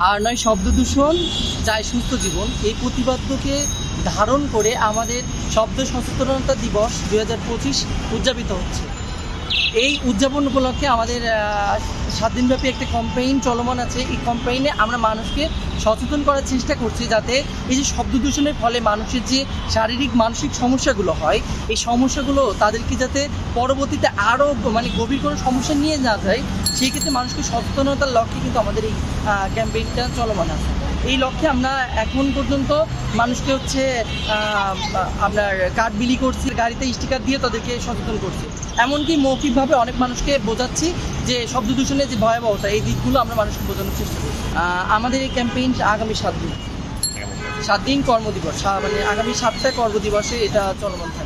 আর নয় শব্দ দূষণ, চাই সুস্থ জীবন, এই প্রতিপাদ্যকে ধারণ করে আমাদের শব্দ সচেতনতা দিবস 2025 উদযাপিত হচ্ছে। এই উদযাপন উপলক্ষে আমাদের 7 দিনব্যাপী একটা ক্যাম্পেইন চলমান আছে। এই ক্যাম্পেইনে আমরা মানুষকে সচেতন করার চেষ্টা করছি, যাতে এই যে শব্দ দূষণের ফলে মানুষের যে শারীরিক মানসিক সমস্যাগুলো হয়, এই সমস্যাগুলো তাদেরকে যাতে পরবর্তীতে আরও গভীর কোনো সমস্যা নিয়ে না যায়, সেই ক্ষেত্রে মানুষকে সচেতনতার লক্ষ্যে কিন্তু আমাদের এই ক্যাম্পেইনটা চলমান আছে। এই লক্ষ্যে আমরা এখন পর্যন্ত মানুষকে আপনার কার্ড বিলি করছি, গাড়িতে স্টিকার দিয়ে তাদেরকে সচেতন করছি। এমনকি মৌখিকভাবে অনেক মানুষকে বোঝাচ্ছি যে শব্দ দূষণের যে ভয়াবহতা, এই দিকগুলো আমরা মানুষকে বোঝানোর চেষ্টা করি। আমাদের এই ক্যাম্পেইন আগামী 7 দিন কর্মদিবস, আগামী 7টা কর্মদিবসে এটা চলমান থাকে।